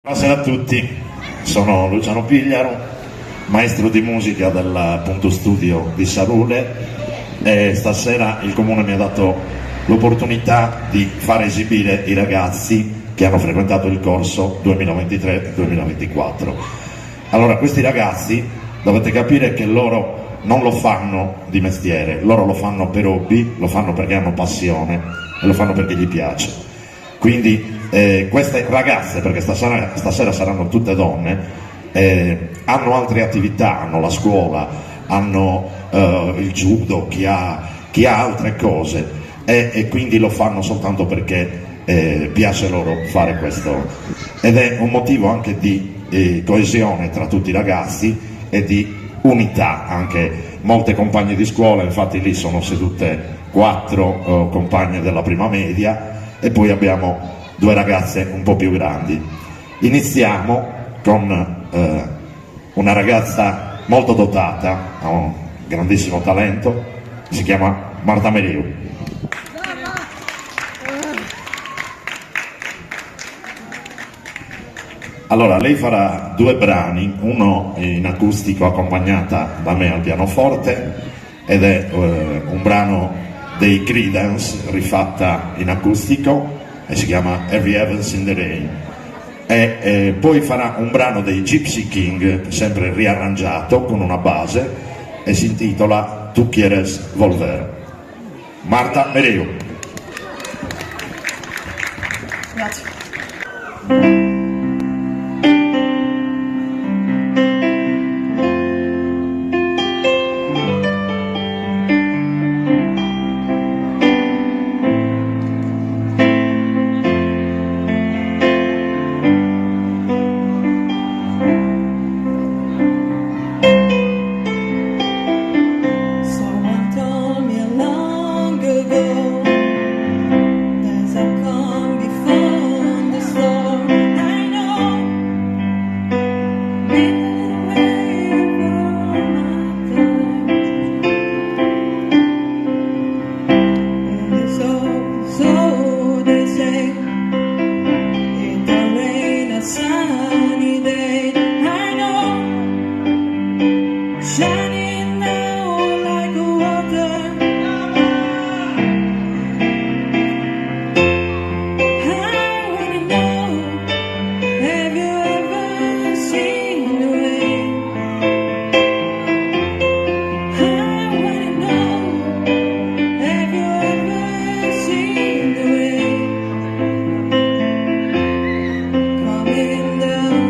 Buonasera a tutti, sono Luciano Pigliaro, maestro di musica del Punto Studio di Sarule e stasera il Comune mi ha dato l'opportunità di far esibire i ragazzi che hanno frequentato il corso 2023-2024. Allora, questi ragazzi dovete capire che loro non lo fanno di mestiere, loro lo fanno per hobby, lo fanno perché hanno passione e lo fanno perché gli piace. Quindi queste ragazze, perché stasera saranno tutte donne, hanno altre attività, hanno la scuola, hanno il judo, chi ha altre cose e quindi lo fanno soltanto perché piace loro fare questo, ed è un motivo anche di coesione tra tutti i ragazzi e di unità. Anche molte compagne di scuola, infatti lì sono sedute 4 compagne della prima media e poi abbiamo 2 ragazze un po' più grandi. Iniziamo con una ragazza molto dotata, ha un grandissimo talento, si chiama Marta Meriu. Allora, lei farà 2 brani, uno in acustico accompagnata da me al pianoforte ed è un brano dei Creedence rifatta in acustico e si chiama Heavy Heavens in the Rain, e poi farà un brano dei Gypsy King sempre riarrangiato con una base e si intitola Tu quieres volver. Marta Meriu. Grazie. Down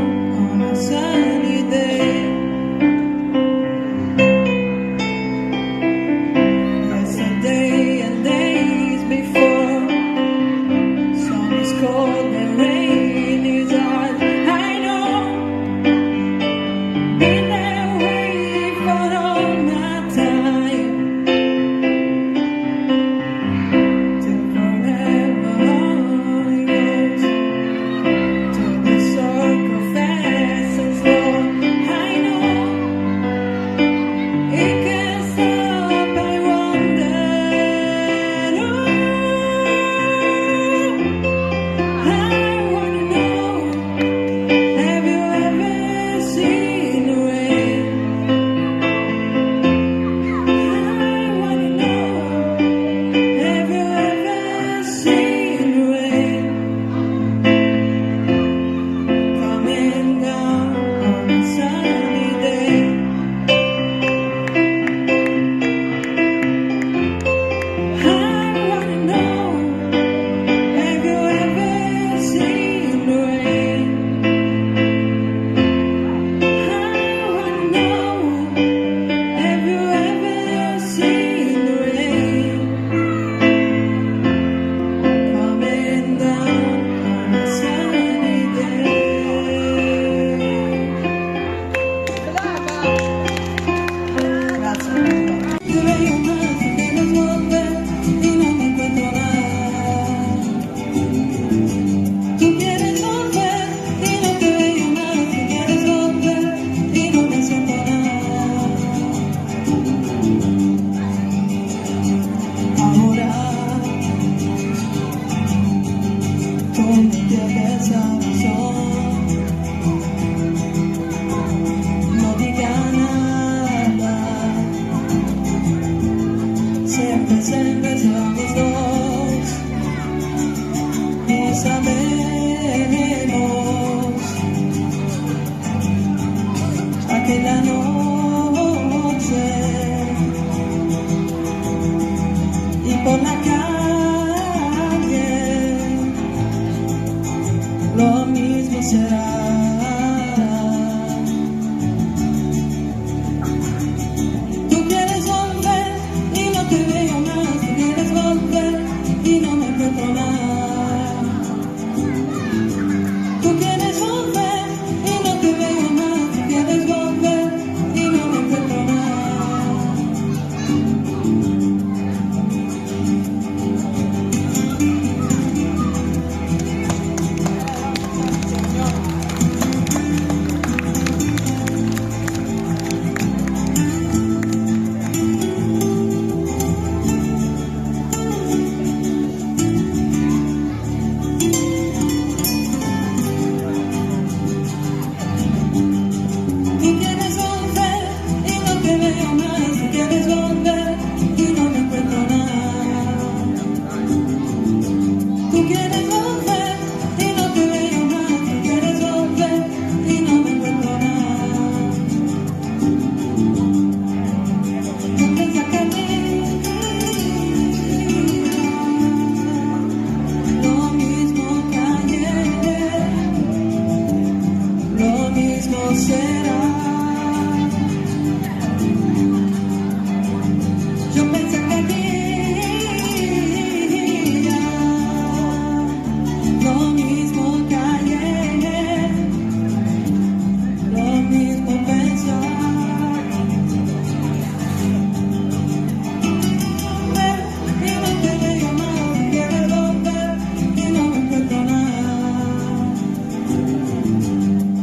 Tú quieres volver y no te veo más. Tú quieres volver y no me encuentro nada. Tú quieres volver y no te veo más. Tú quieres volver y no me encuentro nada. Tú quieres volver y no te veo más. Tú quieres volver y no me encuentro nada. Tú quieres volver y no te veo más. Tú quieres volver y no me encuentro nada. Yo pensé que lo mismo que ayer, lo mismo será. Yo pensé que lo mismo que ayer, lo mismo pensar. Y no te veo más, quieres volver y no me encuentro nada.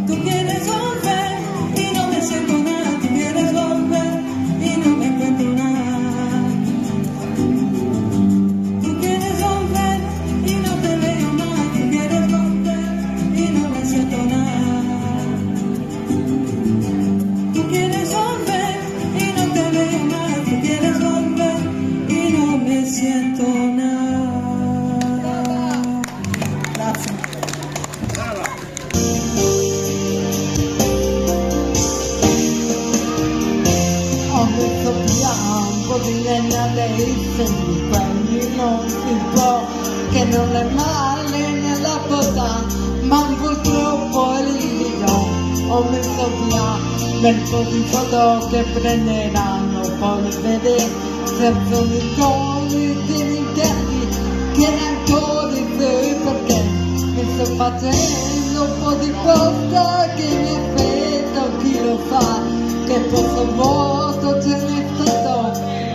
Tú quieres volver y no me siento nada. Tú quieres volver y no me encuentro nada. Tú quieres volver y no te veo más. Tú quieres volver y no me siento nada. Tú quieres volver y no te veo más. Tú quieres volver y no me siento nada. Grazie. Ho messo bianco di legna dei segni, quelli non si può, che non è male nella bontà, ma purtroppo è l'iddio. Ho messo bianco di foto che prenderanno polvere, senza unicorni di rinchiati, che ancora sei perché mi sto facendo un po' di posta che mi aspetto, chi lo sa, che posso vuoto ce n'è stato,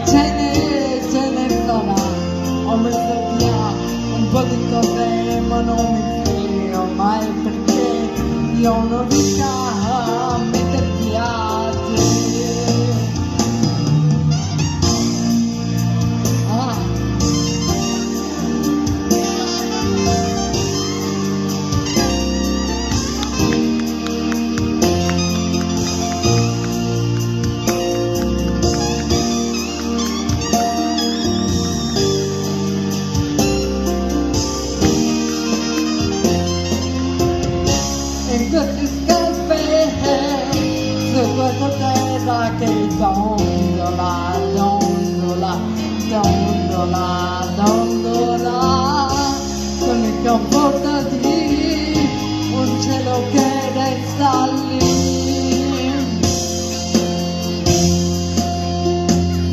ce ne sarà. Ho messo via un po' di cose ma non mi fio mai perché io non riesco a metter piace. In queste scarpe, su questa terra che dondola, dondola, dondola, dondola, con i comportati, un cielo che resta lì.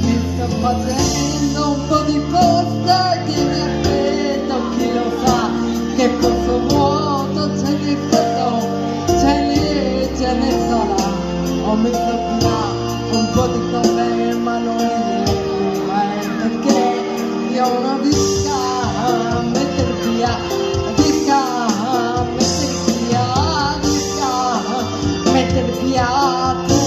Mi sto facendo un po' di posta che mi aspetto, chi lo sa, che posso vuoto ce n'è stato, ce ne sarà. Ho messo via un po' di cose ma non mi dico perché io non riesco a metter via, riesco a metter via, riesco a metter via te.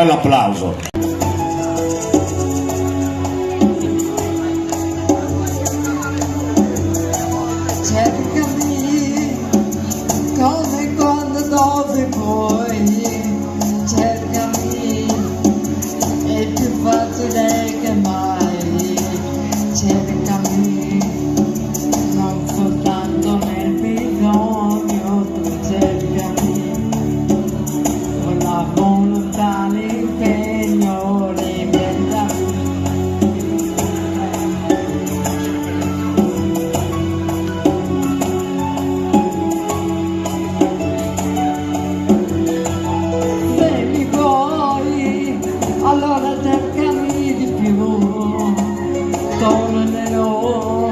bell'applauso. Cercami come, quando, dove vuoi, cercami, è più facile che mai, cercami, non soltanto nel bisogno, tu cercami, con la volontà, l'impegno, rivendami. Se mi vuoi, allora cercami di più, tornerò,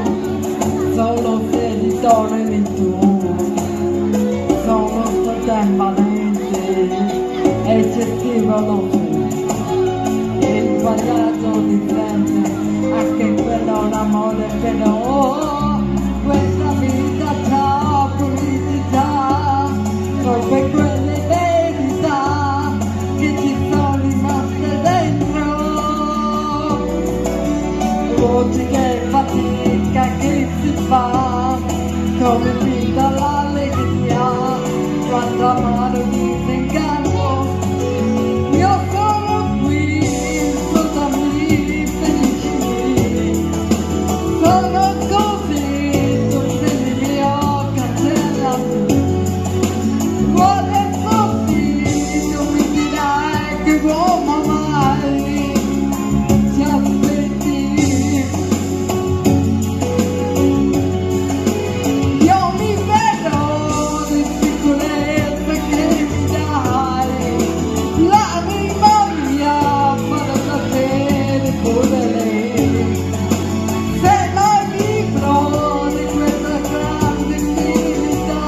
solo se li torni tu, sono stata immanente, eccessivo lo so, il sbagliato di sempre, anche quello l'amore però, questa vita c'ha pubblicità, troppe quelle verità che ci sono rimaste dentro, voci che fatica che si fa, come finta l'allegria, quando amaro disinganno, io sono qui, ascoltami, felici, sono così, tu sei il mio cancellami, guarda così, non mi dirai che uomo mai, ti aspetti, io mi vedo di sicurezza che mi dai, l'anima mia farà da te pure lei, sei mai libero di questa grande infinità,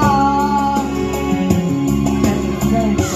per sempre.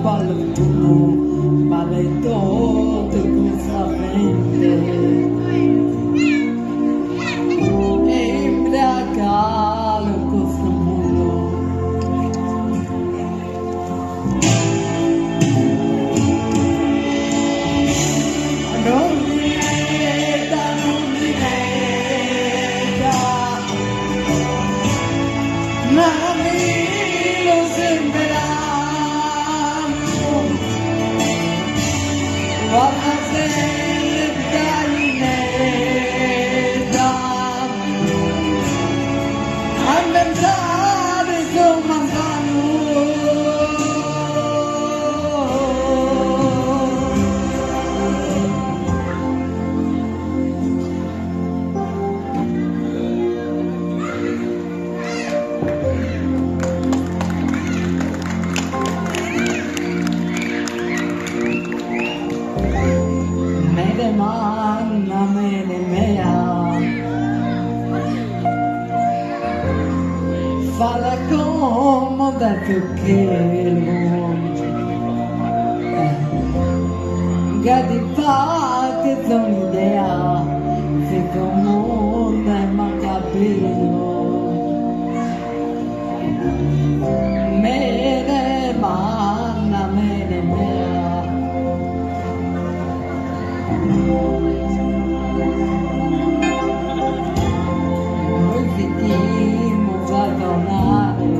qualcuno maledetto di questa mente e imbriacare questo mondo. Non dimentica, ma mi lo sembreranno. Guarda se gallinetta a mangiare sul manzano. Mele manna, mele mea, falla comoda perché gadi fa che sono un'idea, se comune ma capito. Mele manna, mele mea. Noi finimos a tornare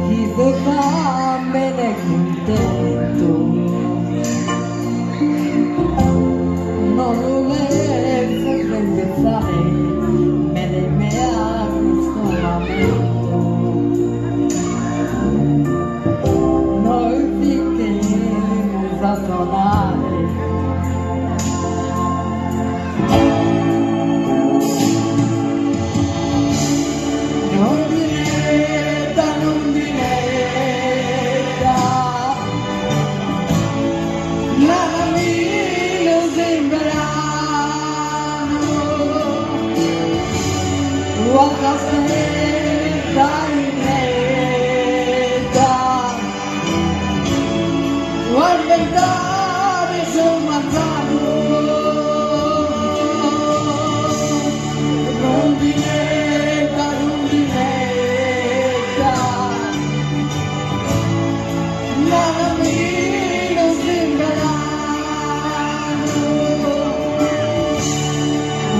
chi dovrà bene contento non volesse pensare me ne mea questo lamento. Noi finimos a tornare non dimentica, non dimentica, nada mi lo sembreranno. Guarda se gallinetta guarda andare sul manzano. Non dimentica, non dimentica, nada mi lo sembreranno.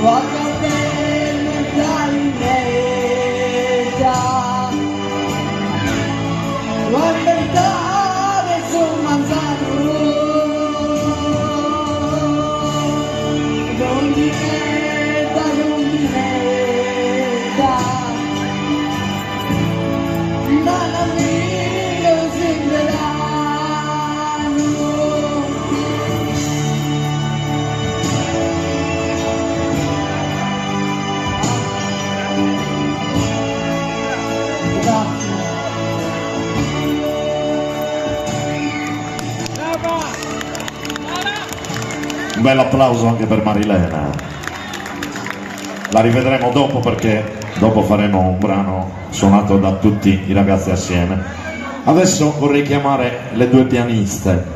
Guarda bene gallinetta guarda andare sul manzano. Non dimentica, non dimentica, nada mi lo sembreranno. Grazie. Un bel applauso anche per Marilena. La rivedremo dopo perché dopo faremo un brano suonato da tutti i ragazzi assieme. Adesso vorrei chiamare le due pianiste.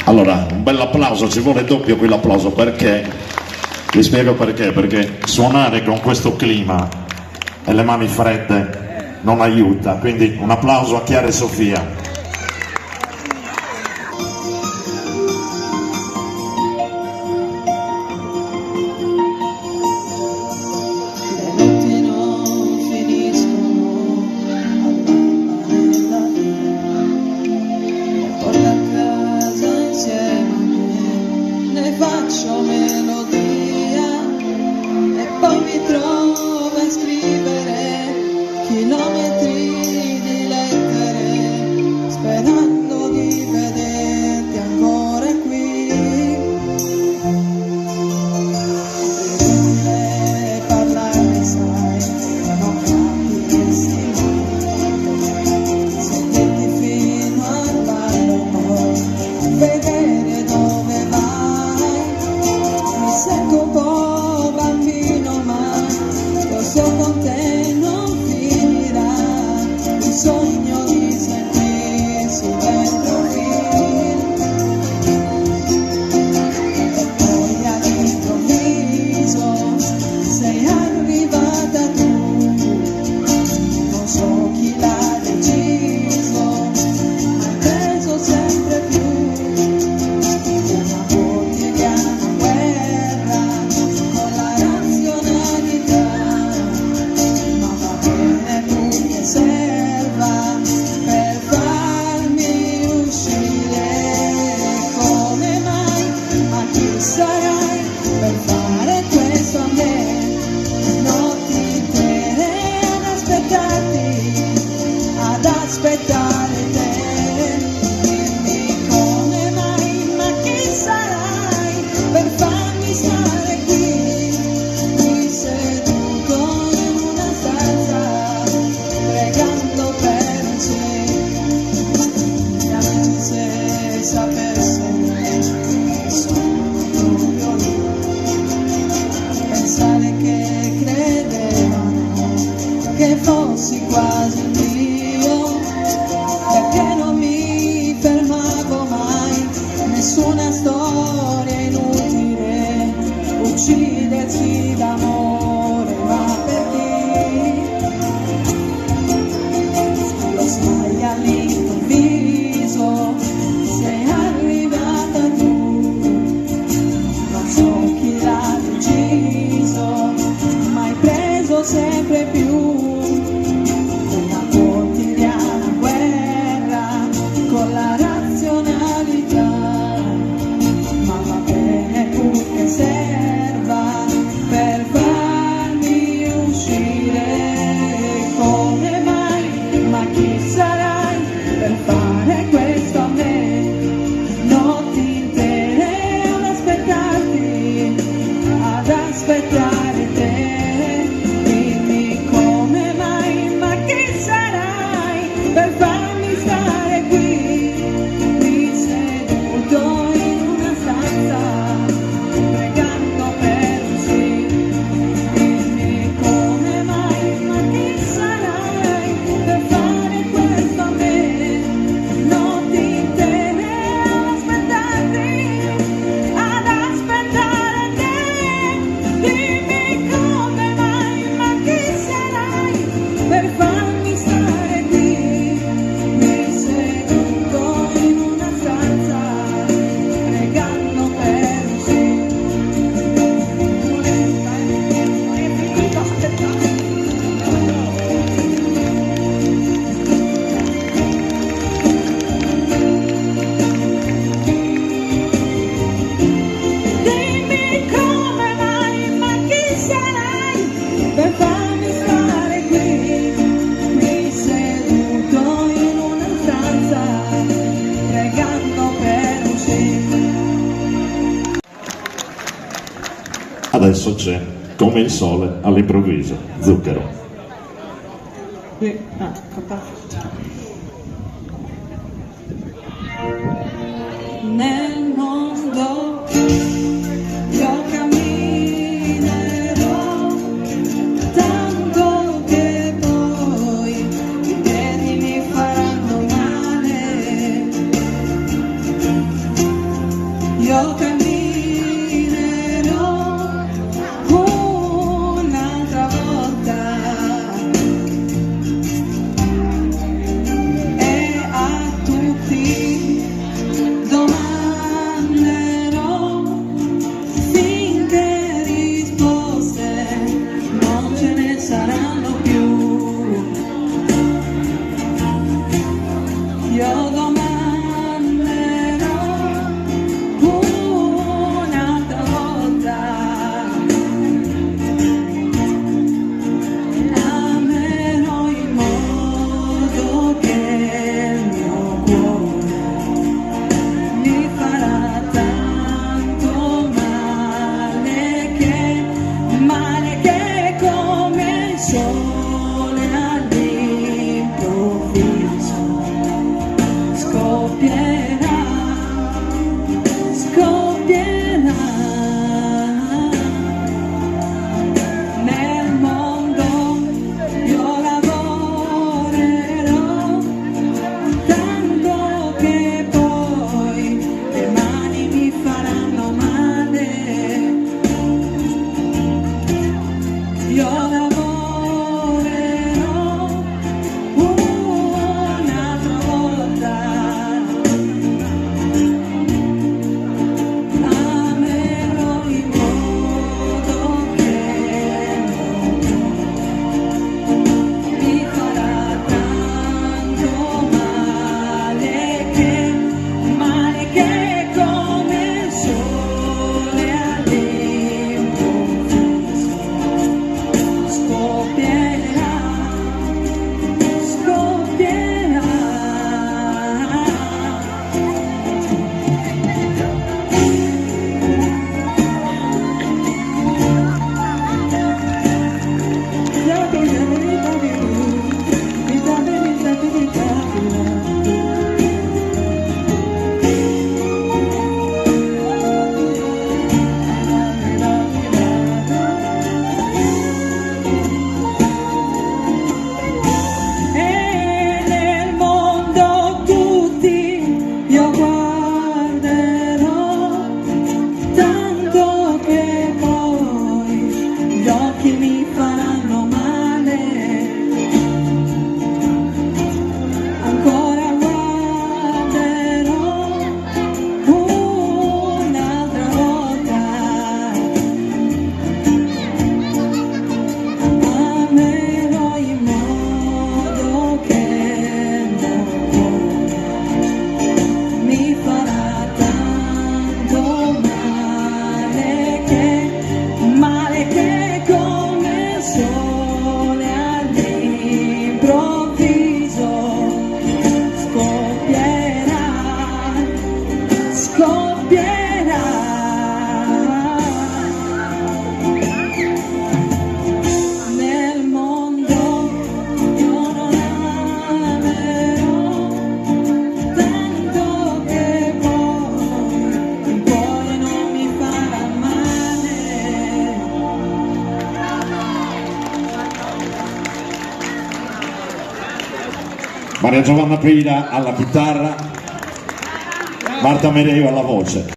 Allora, un bel applauso, ci vuole doppio quell'applauso perché, vi spiego perché suonare con questo clima e le mani fredde non aiuta, quindi un applauso a Chiara e Sofia. Faccio melodia e poi mi trovo a scrivere chilometri di lettere sperando di vederti ancora qui. E parlarne sai, non capiresti mai, sederti fino al ballo poi vedere dove vai. Sento un po' bambino ma questo con te non finirà, il sogno di sentirsi dentro film. E poi all'improvviso sei arrivata tu, non so chi l'ha deciso, ma hai preso sempre più una quotidiana guerra con la razionalità, ma va bene pure serva per farmi uscire. Come mai? Ma chi sarai per fare questo a me? Notti intere ad aspettare te. Dimmi come mai, ma chi sarai per farmi stare qui, seduto in una stanza, pregando per un sì. Gli amici se sapessero che sono proprio lì, pensare che credevano che fossi quasi un dio, perché non mi fermavo mai, nessuna storia inutile, uccidersi d'amore, ma per chi? Lo sai, all'improvviso sei arrivata tu, non so chi l'ha deciso, ma hai preso sempre più una quotidiana guerra con la razionalità, ma va bene pure serva per farmi uscire. Come mai? Ma chi sarai per fare questo a me? Notti intere ad aspettare te. Dimmi come mai, ma chi sarai per farmi stare qui, seduto in una stanza, pregando per un sì. Dimmi come mai, ma chi sarai per fare questo a me? Notti intere ad aspettare te. Dimmi come mai, ma chi sarai per farmi stare qui, seduto in una stanza, pregando per un sì. Non è finito, aspettate. Dimmi come mai, ma chi sarai per farmi stare qui, seduto in una stanza, pregando per un sì. Adesso c'è Come il sole all'improvviso, Zucchero. Nel mondo io camminerò, tanto che poi i piedi mi faranno male. Maria Giovanna Pira alla chitarra, Marta Mereo alla voce.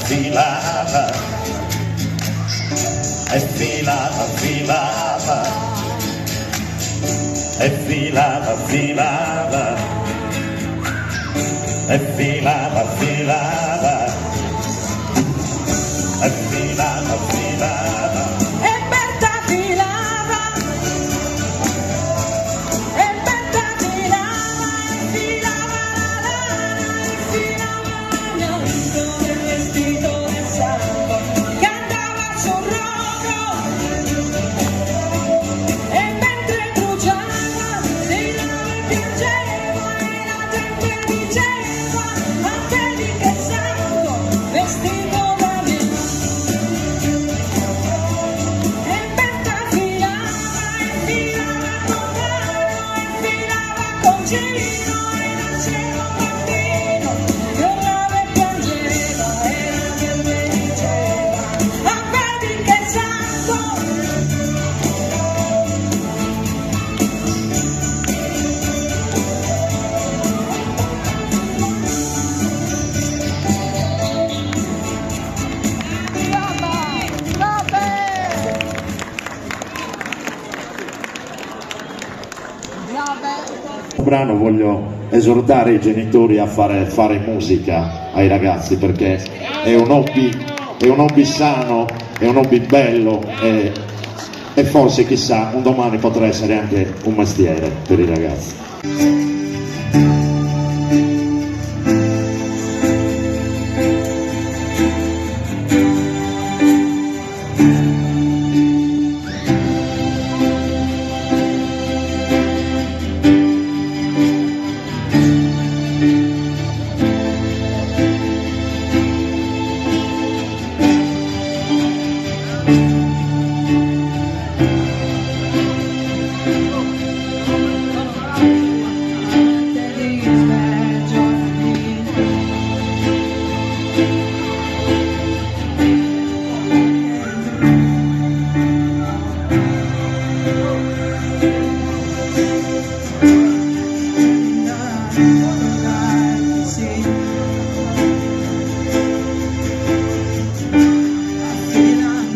Filava, e filava, filava, e filava, filava, e filava, filava, e filava, filava. E Berta filava, e Berta filava, e filava la lana, e filava l'agnello del vestito del santo che andava sul rogo, e mentre bruciava si lava e piangeva e la gente diceva ma vedi che santo vestito da me. E Berta filava e filava con Mario e filava con Gino e nasceva un bambino che urlava e piangeva e la gente diceva ma vedi che santo. Brano voglio esortare i genitori a fare musica ai ragazzi, perché è un hobby sano, è un hobby bello e forse chissà un domani potrà essere anche un mestiere per i ragazzi.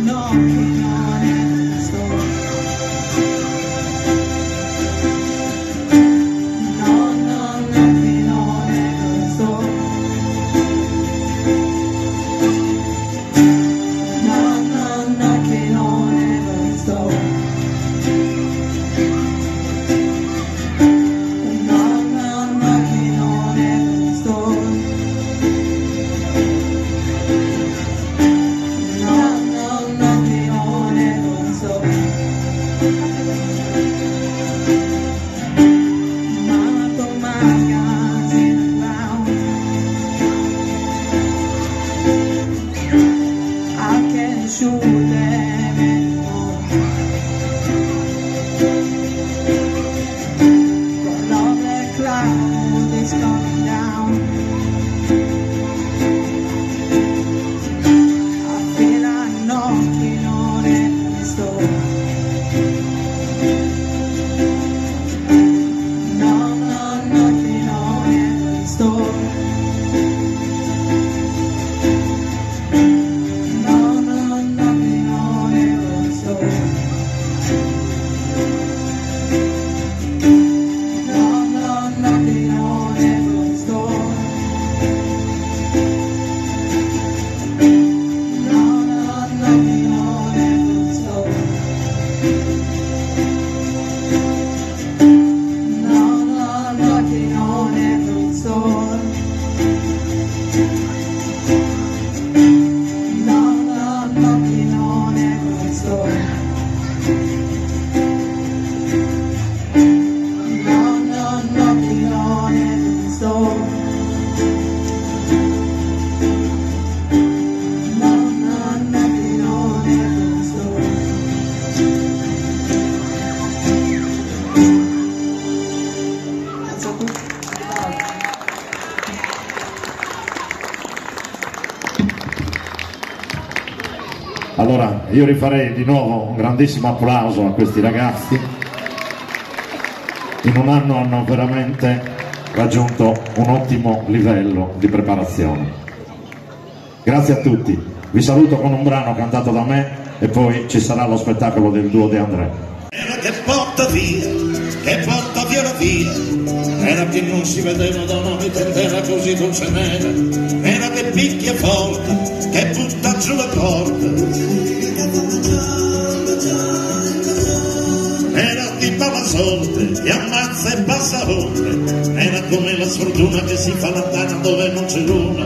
No. Allora io rifarei di nuovo un grandissimo applauso a questi ragazzi. In un anno hanno veramente raggiunto un ottimo livello di preparazione. Grazie a tutti, vi saluto con un brano cantato da me e poi ci sarà lo spettacolo del duo De André. Era che porta via la via, era che non si vedeva da una vita intera così dolcemente, era che picchia forte, che butta giù le porte. Era tipo la sorte, che ammazza e passa oltre, era come la sfortuna che si fa lontana dove non c'è luna,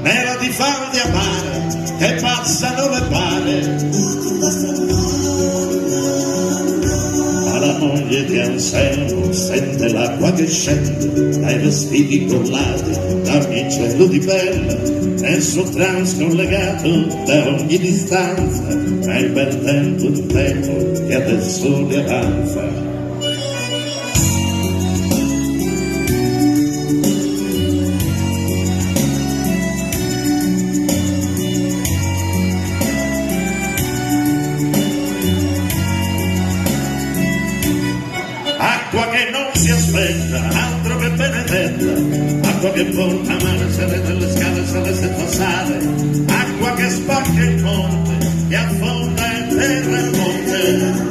era di farli amare, che passano le pare. Ma la moglie di Anselmo sente l'acqua che scende dai vestiti crollati da ogni cielo di pelle, e il suo trans collegato da ogni distanza, è il bel tempo il tempo che adesso le avanza. Acqua che non si aspetta, altro che benedetta, acqua che porta a mare, sale delle scale, sale senza sale, acqua che spacca il monte, che affonda in terra il monte.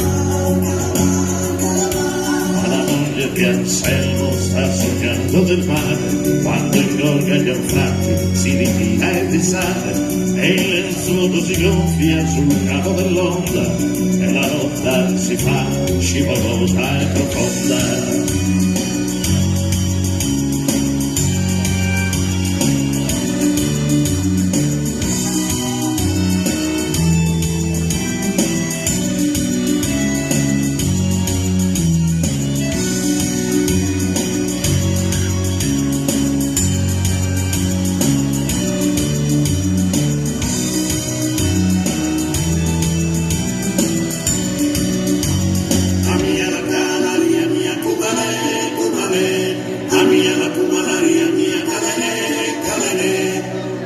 Ma la moglie di Anselmo sta sognando del mare, quando ingorga gli anfratti, si ritira e risale, e il lenzuolo si gonfia sul capo dell'onda, e la rotta si fa scivolosa e profonda.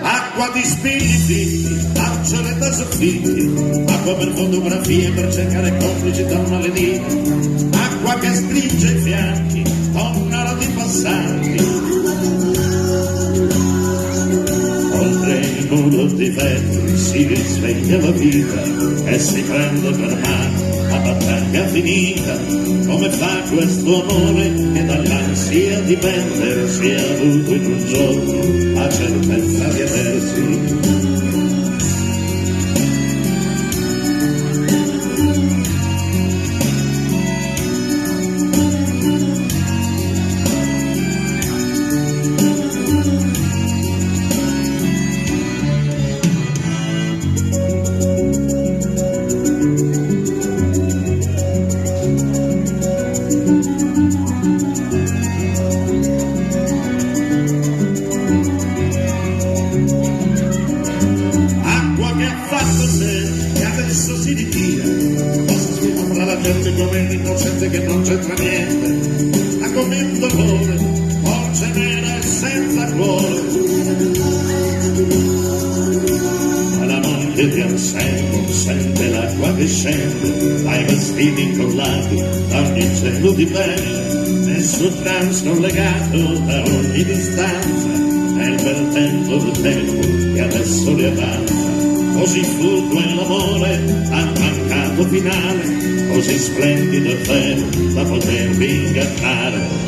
Acqua di spiriti, arciole da soffitti, acqua per fotografie, per cercare complici da una lenina, acqua che stringe i fianchi, tonnara di passanti. Oltre il muro di vetri si risveglia la vita e si prende per mano la battaglia finita. Come fa questo amore che dall'ansia di perdersi ha avuto in un giorno la certezza di aversi? E adesso si ritira, cosa si fa la gente come un innocente che non c'entra niente, ma come un dolore, forse nera e senza cuore. Ma la moglie di Anselmo sente l'acqua che scende dai vestiti incollati da ogni cielo di pelle, e sul trans collegato da ogni distanza, è il bel tempo del tempo che adesso le avanza. Così fu quell'amore al mancato finale, così splendido e vero da potervi ingannare.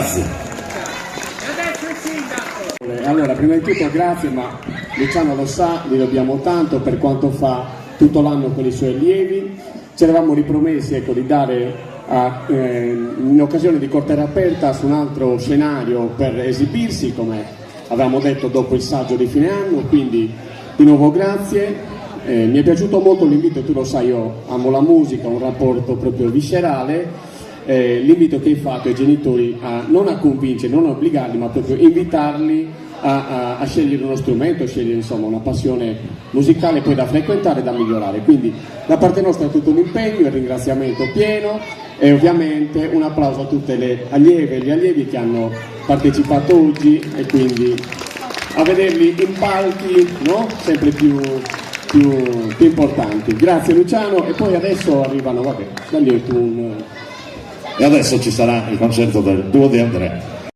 Grazie. Allora, prima di tutto grazie, ma Luciano lo sa, gli dobbiamo tanto per quanto fa tutto l'anno con i suoi allievi. Ci eravamo ripromessi, ecco, di dare in occasione di Cortera Aperta su un altro scenario per esibirsi, come avevamo detto dopo il saggio di fine anno, quindi di nuovo grazie. Mi è piaciuto molto l'invito, tu lo sai, io amo la musica, un rapporto proprio viscerale. L'invito che hai fatto ai genitori non a convincere, non a obbligarli, ma proprio invitarli a scegliere uno strumento, a scegliere insomma una passione musicale poi da frequentare e da migliorare. Quindi da parte nostra è tutto un impegno, il ringraziamento pieno e ovviamente un applauso a tutte le allieve e gli allievi che hanno partecipato oggi, e quindi a vederli in palchi, no? Sempre più importanti. Grazie Luciano, e poi adesso arrivano, vabbè, dagli tu E adesso ci sarà il concerto del duo di Andrea.